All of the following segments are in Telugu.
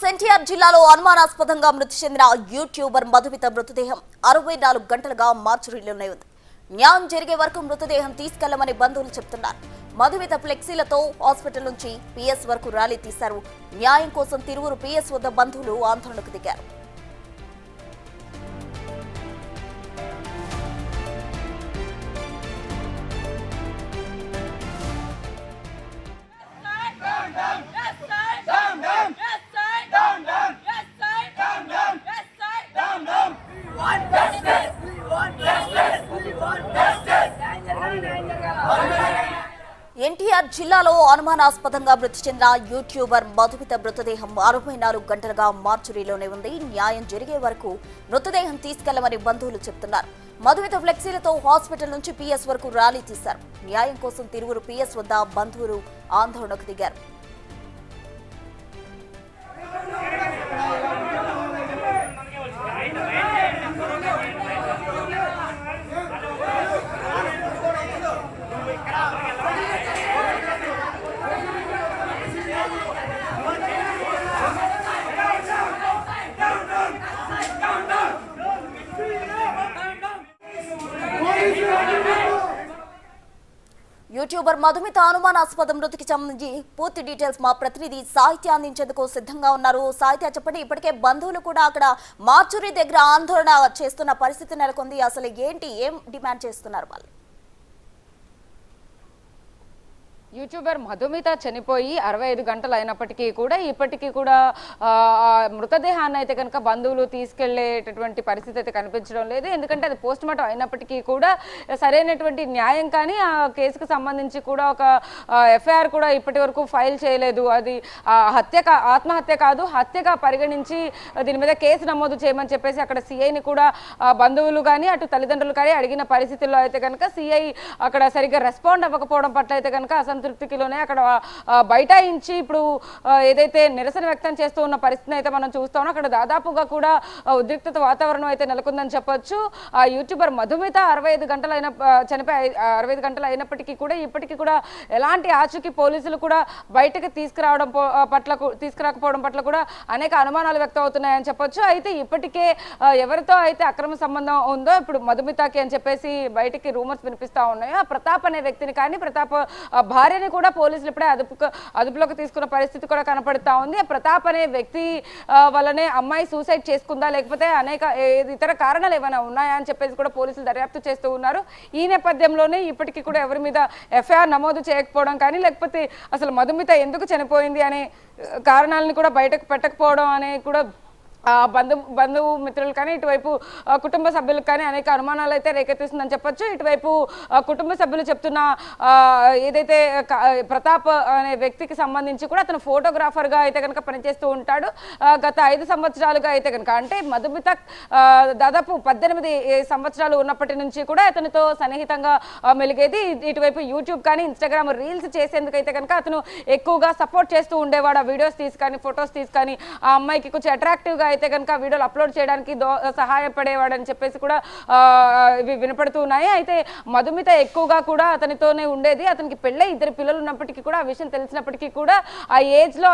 ఎన్టీఆర్ జిల్లాలో అనుమానాస్పదంగా మృతి చెందిన యూట్యూబర్ మధుమిత మృతదేహం 64 గంటలుగా మార్చురీలోనే ఉంది. న్యాయం జరిగే వరకు మృతదేహం తీసుకెళ్లమని బంధువులు చెబుతున్నారు. మధుమిత ఫ్లెక్సీలతో హాస్పిటల్ నుంచి పిఎస్ వరకు ర్యాలీ తీశారు. న్యాయం కోసం తిరువురు పిఎస్ వద్ద బంధువులు ఆందోళనకు దిగారు. ఎన్టీఆర్ జిల్లాలో అనుమానాస్పదంగా మృతి చెందిన యూట్యూబర్ మధుమిత మృతదేహం 64 గంటలుగా మార్చురీలోనే ఉంది. న్యాయం జరిగే వరకు మృతదేహం తీసుకెళ్లమని బంధువులు చెబుతున్నారు. మధుమిత ఫ్లెక్సీలతో హాస్పిటల్ నుంచి పిఎస్ వరకు ర్యాలీ తీశారు. న్యాయం కోసం తిరువురు పిఎస్ వద్ద బంధువులు ఆందోళనకు దిగారు. యూట్యూబర్ మధుమిత అనుమానాస్పద మృతికి సంబంధించి పూర్తి డీటెయిల్స్ మా ప్రతినిధి సాహిత్య అందించేందుకు సిద్ధంగా ఉన్నారు. సాహిత్య చెప్పండి, ఇప్పటికే బంధువులు కూడా అక్కడ మార్చురీ దగ్గర ఆందోళన చేస్తున్న పరిస్థితి నెలకొంది. అసలు ఏం డిమాండ్ చేస్తున్నారు వాళ్ళు? యూట్యూబర్ మధుమిత చనిపోయి 65 గంటలు అయినప్పటికీ కూడా ఇప్పటికీ కూడా మృతదేహాన్ని అయితే కనుక బంధువులు తీసుకెళ్లేటటువంటి పరిస్థితి అయితే కనిపించడం లేదు. ఎందుకంటే అది పోస్ట్ మార్టం అయినప్పటికీ కూడా సరైనటువంటి న్యాయం కానీ ఆ కేసుకు సంబంధించి కూడా ఒక ఎఫ్ఐఆర్ కూడా ఇప్పటి వరకు ఫైల్ చేయలేదు. అది ఆత్మహత్య కాదు, హత్యగా పరిగణించి దీని మీద కేసు నమోదు చేయమని చెప్పేసి అక్కడ సిఐని కూడా బంధువులు కానీ అటు తల్లిదండ్రులు కానీ అడిగిన పరిస్థితుల్లో అయితే కనుక సిఐ అక్కడ సరిగ్గా రెస్పాండ్ అవ్వకపోవడం పట్ల అయితే కనుక అసంతృప్తికిలోనే అక్కడ బైఠాయించి ఇప్పుడు ఏదైతే నిరసన వ్యక్తం చేస్తూ ఉన్న పరిస్థితిని అయితే మనం చూస్తా ఉన్నాం. అక్కడ దాదాపుగా కూడా ఉద్రిక్తత వాతావరణం అయితే నెలకొందని చెప్పొచ్చు. ఆ యూట్యూబర్ మధుమిత 65 గంటలైన చనిపోయి 65 గంటలు అయినప్పటికీ కూడా ఇప్పటికీ కూడా ఎలాంటి ఆచూకీ పోలీసులు కూడా బయటకు తీసుకురాకపోవడం పట్ల కూడా అనేక అనుమానాలు వ్యక్తం అవుతున్నాయని చెప్పొచ్చు. అయితే ఇప్పటికే ఎవరితో అయితే అక్రమ సంబంధం ఉందో ఇప్పుడు మధుమితకి అని చెప్పేసి బయటికి రూమర్స్ వినిపిస్తా ఉన్నాయో ఆ ప్రతాప్ అనే వ్యక్తిని కానీ ప్రతాప్ భార్యని కూడా పోలీసులు ఇప్పుడే అదుపులోకి తీసుకున్న పరిస్థితి కూడా కనపడుతూ ఉంది. ప్రతాప్ అనే వ్యక్తి వల్లనే అమ్మాయి సూసైడ్ చేసుకుందా లేకపోతే అనేక ఇతర కారణాలు ఏమైనా ఉన్నాయా అని చెప్పేసి కూడా పోలీసులు దర్యాప్తు చేస్తూ ఉన్నారు. ఈ నేపథ్యంలోనే ఇప్పటికీ కూడా ఎవరి మీద ఎఫ్ఐఆర్ నమోదు చేయకపోవడం కానీ లేకపోతే అసలు మధుమిత ఎందుకు చనిపోయింది అనే కారణాలను కూడా బయటకు పెట్టకపోవడం అనే కూడా బంధువు మిత్రులు కానీ ఇటువైపు కుటుంబ సభ్యులకు కానీ అనేక అనుమానాలు అయితే రేకెత్తిస్తుందని చెప్పొచ్చు. ఇటువైపు కుటుంబ సభ్యులు చెప్తున్న ఏదైతే ప్రతాప్ అనే వ్యక్తికి సంబంధించి కూడా అతను ఫోటోగ్రాఫర్గా అయితే కనుక పనిచేస్తూ ఉంటాడు. గత 5 సంవత్సరాలుగా అయితే కనుక అంటే మధుమిత దాదాపు 18 సంవత్సరాలు ఉన్నప్పటి నుంచి కూడా అతనితో సన్నిహితంగా మెలిగేది. ఇటువైపు యూట్యూబ్ కానీ ఇన్స్టాగ్రామ్ రీల్స్ చేసేందుకు అయితే కనుక అతను ఎక్కువగా సపోర్ట్ చేస్తూ ఉండేవాడు. ఆ వీడియోస్ తీసుకొని ఫొటోస్ తీసుకొని ఆ అమ్మాయికి కొంచెం అట్రాక్టివ్గా అయితే కనుక వీడియోలు అప్లోడ్ చేయడానికి సహాయపడేవాడని చెప్పేసి కూడా ఇవి వినపడుతూ ఉన్నాయి. అయితే మధుమిత ఎక్కువగా కూడా అతనితోనే ఉండేది. అతనికి పెళ్ళై 2 పిల్లలు ఉన్నప్పటికీ కూడా ఆ విషయం తెలిసినప్పటికీ కూడా ఆ ఏజ్ లో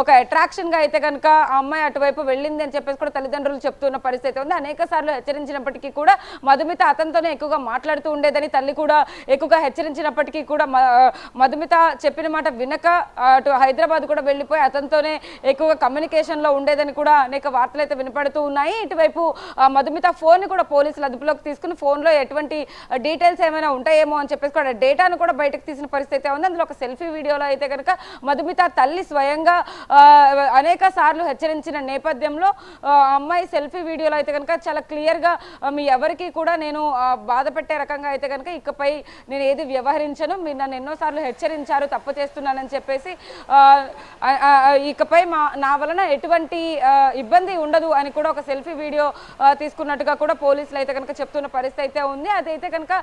ఒక అట్రాక్షన్ గా అయితే కనుక ఆ అమ్మాయి అటువైపు వెళ్ళింది అని చెప్పేసి కూడా తల్లిదండ్రులు చెప్తున్న పరిస్థితి ఉంది. అనేక సార్లు హెచ్చరించినప్పటికీ కూడా మధుమిత అతనితోనే ఎక్కువగా మాట్లాడుతూ ఉండేదని తల్లి కూడా ఎక్కువగా హెచ్చరించినప్పటికీ కూడా మధుమిత చెప్పిన మాట వినక అటు హైదరాబాద్ కూడా వెళ్ళిపోయి అతనితోనే ఎక్కువగా కమ్యూనికేషన్ లో ఉండేదని కూడా అనేక వార్తలు అయితే వినపడుతూ ఉన్నాయి. ఇటువైపు మధుమిత ఫోన్ కూడా పోలీసులు అదుపులోకి తీసుకుని ఫోన్ లో ఎటువంటి డీటెయిల్స్ ఏమైనా ఉంటాయేమో అని చెప్పేసి కూడా డేటాను కూడా బయటకు తీసిన పరిస్థితి ఉంది. అందులో ఒక సెల్ఫీ వీడియోలో అయితే కనుక మధుమిత తల్లి స్వయంగా అనేక సార్లు హెచ్చరించిన నేపథ్యంలో అమ్మాయి సెల్ఫీ వీడియోలో అయితే కనుక చాలా క్లియర్ గా మీ ఎవరికి కూడా నేను బాధ పెట్టే రకంగా అయితే కనుక ఇకపై నేను ఏది వ్యవహరించను, మీరు నన్ను ఎన్నోసార్లు హెచ్చరించారు, తప్పు చేస్తున్నానని చెప్పేసి ఇకపై నా వలన ఎటువంటి ఇబ్బంది ఉండదు అని కూడా ఒక సెల్ఫీ వీడియో తీసుకున్నట్టుగా కూడా పోలీసులు అయితే కనుక చెప్తున్న పరిస్థితి అయితే ఉంది. అదైతే కనుక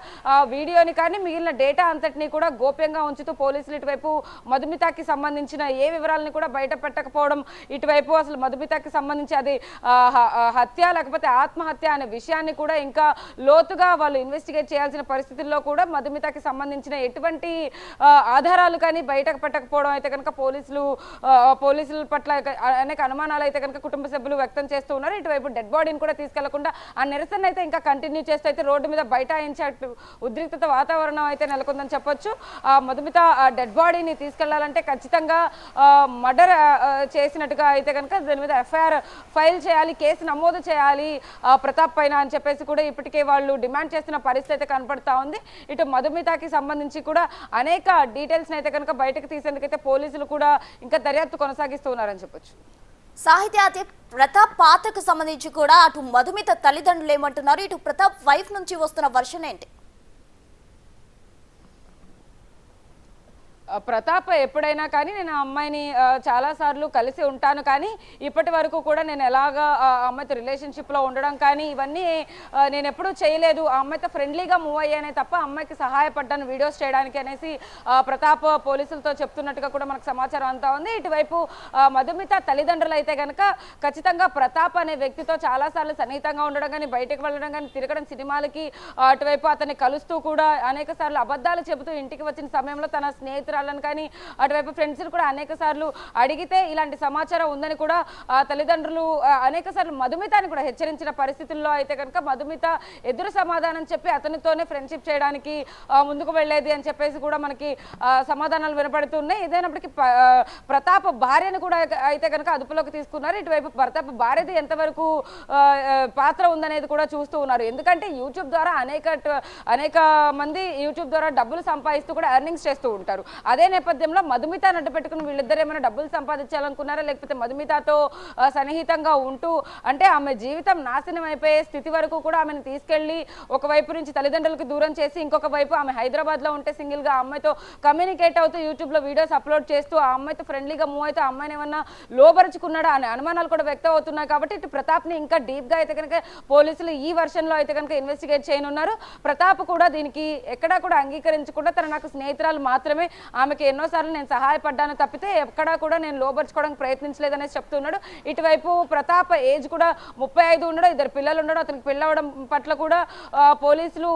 వీడియోని కానీ మిగిలిన డేటా అంతటినీ కూడా గోప్యంగా ఉంచుతూ పోలీసులు ఇటువైపు మధుమితకి సంబంధించిన ఏ వివరాలను కూడా బయట పెట్టకపోవడం, ఇటువైపు అసలు మధుమితకి సంబంధించి అది హత్య లేకపోతే ఆత్మహత్య అనే విషయాన్ని కూడా ఇంకా లోతుగా వాళ్ళు ఇన్వెస్టిగేట్ చేయాల్సిన పరిస్థితుల్లో కూడా మధుమితకి సంబంధించిన ఎటువంటి ఆధారాలు కానీ బయటకు పెట్టకపోవడం అయితే కనుక పోలీసుల పట్ల అనేక అనుమానాలు అయితే కనుక కుటుంబ సభ్యులు వ్యక్తం చేస్తూ ఉన్నారు. ఇటువైపు డెడ్ బాడీని కూడా తీసుకెళ్లకుండా ఆ నిరసన అయితే ఇంకా కంటిన్యూ చేస్తూ అయితే రోడ్డు మీద బైఠాయించేట్టు ఉద్రిక్తత వాతావరణం అయితే నెలకొందని చెప్పొచ్చు. మధుమిత డెడ్ బాడీని తీసుకెళ్లాలంటే ఖచ్చితంగా మర్డర్ చేసినట్టుగా అయితే కనుక దాని మీద ఎఫ్ఐఆర్ ఫైల్ చేయాలి, కేసు నమోదు చేయాలి ప్రతాప్ పైన అని చెప్పేసి కూడా ఇప్పటికే వాళ్ళు డిమాండ్ చేస్తున్న పరిస్థితి అయితే కనపడతా ఉంది. ఇటు మధుమితకి సంబంధించి కూడా అనేక డీటెయిల్స్ అయితే కనుక బయటకు తీసేందుకైతే పోలీసులు కూడా ఇంకా దర్యాప్తు కొనసాగిస్తూ ఉన్నారని చెప్పొచ్చు. సాహిత్య ప్రతాప్ పాత్రకు సంబంధించి కూడా అటు మధుమిత తల్లిదండ్రులు ఏమంటున్నారు, ఇటు ప్రతాప్ వైఫ్ నుంచి వస్తున్న వర్షన్ ఏంటి? ప్రతాప్ ఎప్పుడైనా కానీ నేను ఆ అమ్మాయిని చాలాసార్లు కలిసి ఉంటాను, కానీ ఇప్పటి వరకు కూడా నేను ఎలాగా ఆ అమ్మాయితో రిలేషన్షిప్లో ఉండడం కానీ ఇవన్నీ నేను ఎప్పుడూ చేయలేదు. ఆ అమ్మాయితో ఫ్రెండ్లీగా మూవ్ అయ్యానే తప్ప అమ్మాయికి సహాయపడ్డాను వీడియోస్ చేయడానికి అనేసి ప్రతాప్ పోలీసులతో చెప్తున్నట్టుగా కూడా మనకు సమాచారం అంతా ఉంది. ఇటువైపు మధుమిత తల్లిదండ్రులు అయితే కనుక ఖచ్చితంగా ప్రతాప్ అనే వ్యక్తితో చాలాసార్లు సన్నిహితంగా ఉండడం కానీ, బయటకు వెళ్ళడం కానీ, తిరగడం, సినిమాలకి అటువైపు అతన్ని కలుస్తూ కూడా అనేక సార్లు అబద్ధాలు చెబుతూ ఇంటికి వచ్చిన సమయంలో తన స్నేహితురాలను కానీ అటువైపు ఫ్రెండ్స్ కూడా అనేక సార్లు అడిగితే ఇలాంటి సమాచారం ఉందని కూడా తల్లిదండ్రులు అనేక సార్లు మధుమితని కూడా హెచ్చరించిన పరిస్థితుల్లో అయితే కనుక మధుమిత ఎదురు సమాధానం చెప్పి అతనితోనే ఫ్రెండ్షిప్ చేయడానికి ముందుకు వెళ్ళేది అని చెప్పేసి కూడా మనకి సమాధానాలు వినపడుతున్నాయి. ఏదైనప్పటికీ ప్రతాప్ భార్యను కూడా అయితే కనుక అదుపులోకి తీసుకున్నారు. ఇటువైపు ప్రతాప్ భార్యది ఎంతవరకు పాత్ర ఉందనేది కూడా చూస్తూ ఉన్నారు. ఎందుకంటే యూట్యూబ్ ద్వారా అనేక మంది యూట్యూబ్ ద్వారా డబ్బులు సంపాదిస్తూ కూడా ఎర్నింగ్స్ చేస్తూ ఉంటారు. అదే నేపథ్యంలో మధుమిత అడ్డు పెట్టుకుని వీళ్ళిద్దరు ఏమైనా డబ్బులు సంపాదించాలనుకున్నారా, లేకపోతే మధుమితతో సన్నిహితంగా ఉంటూ అంటే ఆమె జీవితం నాశనం అయిపోయే స్థితి వరకు కూడా ఆమెను తీసుకెళ్లి ఒకవైపు నుంచి తల్లిదండ్రులకు దూరం చేసి ఇంకొక వైపు ఆమె హైదరాబాద్లో ఉంటే సింగిల్గా ఆ అమ్మాయితో కమ్యూనికేట్ అవుతూ యూట్యూబ్లో వీడియోస్ అప్లోడ్ చేస్తూ ఆ అమ్మాయితో ఫ్రెండ్లీగా మూవ్ అయితే ఆ అమ్మాయిని ఏమన్నా లోబరుచుకున్నాడా అనే అనుమానాలు కూడా వ్యక్తం అవుతున్నాయి. కాబట్టి ఇటు ప్రతాప్ని ఇంకా డీప్గా అయితే కనుక పోలీసులు ఈ వర్షన్లో అయితే కనుక ఇన్వెస్టిగేట్ చేయనున్నారు. ప్రతాప్ కూడా దీనికి ఎక్కడా కూడా అంగీకరించకుండా తన నాకు స్నేహితురాలు మాత్రమే, ఆమెకి ఎన్నోసార్లు నేను సహాయపడ్డాను తప్పితే ఎక్కడా కూడా నేను లోబర్చుకోవడానికి ప్రయత్నించలేదనేసి చెప్తున్నాడు. ఇటువైపు ప్రతాప్ ఏజ్ కూడా 35 ఉండడం, 2 పిల్లలు ఉండడం, అతనికి పెళ్ళవడం పట్ల కూడా పోలీసులు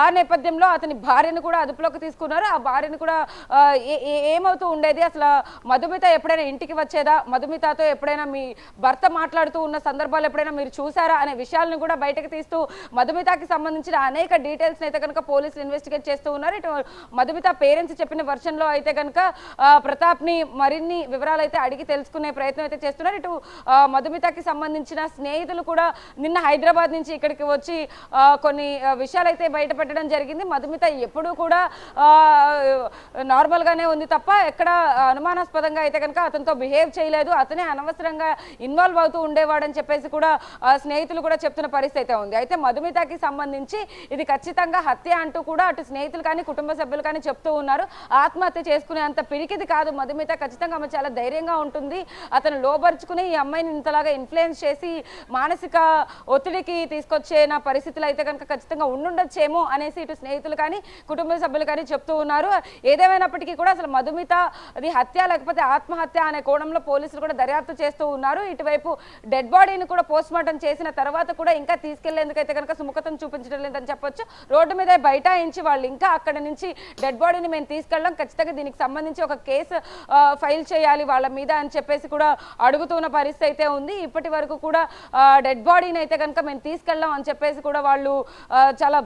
ఆ నేపథ్యంలో అతని భార్యను కూడా అదుపులోకి తీసుకున్నారు. ఆ భార్యను కూడా ఏమవుతూ ఉండేది, అసలు మధుమిత ఎప్పుడైనా ఇంటికి వచ్చేదా, మధుమితతో ఎప్పుడైనా మీ భర్త మాట్లాడుతూ ఉన్న సందర్భాలు ఎప్పుడైనా మీరు చూసారా అనే విషయాలను కూడా బయటకు తీస్తూ మధుమితకి సంబంధించిన అనేక డీటెయిల్స్ అయితే కనుక పోలీసులు ఇన్వెస్టిగేట్ చేస్తూ ఉన్నారు. ఇటు మధుమిత పేరెంట్స్ చెప్పిన వర్షన్లో అయితే కనుక ప్రతాప్ ని మరిన్ని వివరాలు అయితే అడిగి తెలుసుకునే ప్రయత్నం అయితే చేస్తున్నారు. ఇటు మధుమితకి సంబంధించిన స్నేహితులు కూడా నిన్న హైదరాబాద్ నుంచి ఇక్కడికి వచ్చి కొన్ని విషయాలు అయితే బయట పెట్టడం జరిగింది. మధుమిత ఎప్పుడూ కూడా నార్మల్ గానే ఉంది తప్ప ఎక్కడ అనుమానాస్పదంగా అయితే కనుక అతనితో బిహేవ్ చేయలేదు, అతనే అనవసరంగా ఇన్వాల్వ్ అవుతూ ఉండేవాడని చెప్పేసి కూడా స్నేహితులు కూడా చెప్తున్న పరిస్థితి అయితే ఉంది. అయితే మధుమితకి సంబంధించి ఇది ఖచ్చితంగా హత్య అంటూ కూడా అటు స్నేహితులు కానీ కుటుంబ సభ్యులు కానీ చెప్తూ ఉన్నారు. ఆత్మహత్య చేసుకునే అంత పిరికిది కాదు మధుమిత, ఖచ్చితంగా ఆమె చాలా ధైర్యంగా ఉంటుంది. అతను లోబరుచుకుని ఈ అమ్మాయిని ఇంతలాగా ఇన్ఫ్లుయెన్స్ చేసి మానసిక ఒత్తిడికి తీసుకొచ్చే నా పరిస్థితులు అయితే కనుక ఖచ్చితంగా ఉండుండొచ్చేమో అనేసి ఇటు స్నేహితులు కానీ కుటుంబ సభ్యులు కానీ చెప్తూ ఉన్నారు. ఏదేమైనప్పటికీ కూడా అసలు మధుమిత అది హత్య లేకపోతే ఆత్మహత్య అనే కోణంలో పోలీసులు కూడా దర్యాప్తు చేస్తూ ఉన్నారు. ఇటువైపు డెడ్ బాడీని కూడా పోస్ట్ మార్టం చేసిన తర్వాత కూడా ఇంకా తీసుకెళ్లేందుకైతే కనుక సుముఖతం చూపించడం లేదని చెప్పొచ్చు. రోడ్డు మీద బైఠాయించి వాళ్ళు ఇంకా అక్కడ నుంచి డెడ్ బాడీని మేము తీసుకెళ్ళడం, ఖచ్చితంగా దీనికి సంబంధించి ఒక కేసు ఫైల్ చేయాలి వాళ్ళ మీద అని చెప్పేసి కూడా అడుగుతున్న పరిస్థితి అయితే ఉంది. ఇప్పటి వరకు కూడా డెడ్ బాడీని అయితే కనుక మేము తీసుకెళ్ళాం అని చెప్పేసి కూడా వాళ్ళు చాలా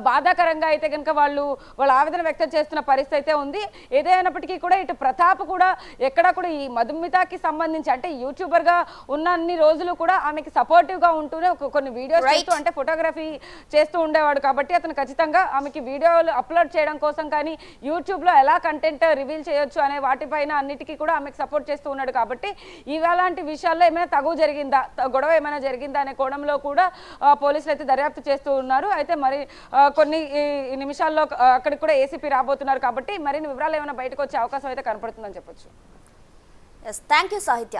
బాధాకరంగా అయితే కనుక వాళ్ళ ఆవేదన వ్యక్తం చేస్తున్న పరిస్థితి అయితే ఉంది. ఏదైనప్పటికీ కూడా ఇటు ప్రతాప్ కూడా ఎక్కడ కూడా ఈ మధుమితకి సంబంధించి అంటే యూట్యూబర్ గా ఉన్న అన్ని రోజులు కూడా ఆమెకి సపోర్టివ్ గా ఉంటూనే కొన్ని వీడియోస్ చేస్తూ అంటే ఫోటోగ్రఫీ చేస్తూ ఉండేవాడు. కాబట్టి అతను ఖచ్చితంగా ఆమెకి వీడియోలు అప్లోడ్ చేయడం కోసం కానీ యూట్యూబ్ లో ఎలా కంటెంట్ రివీల్ చేయొచ్చు అనే వాటిపైన అన్నిటికీ కూడా ఆమెకు సపోర్ట్ చేస్తూ ఉన్నాడు. కాబట్టి ఇలాంటి విషయాల్లో ఏమైనా తగువ జరిగిందా, గొడవ ఏమైనా జరిగిందా అనే కోణంలో కూడా పోలీసులు అయితే దర్యాప్తు చేస్తూ ఉన్నారు. అయితే మరి కొన్ని నిమిషాల్లో అక్కడికి కూడా ఏసీపీ రాబోతున్నారు. కాబట్టి మరిన్ని వివరాలు ఏమైనా బయటకు వచ్చే అవకాశం అయితే కనపడుతుందని చెప్పొచ్చు. థ్యాంక్ యూ సాహిత్య.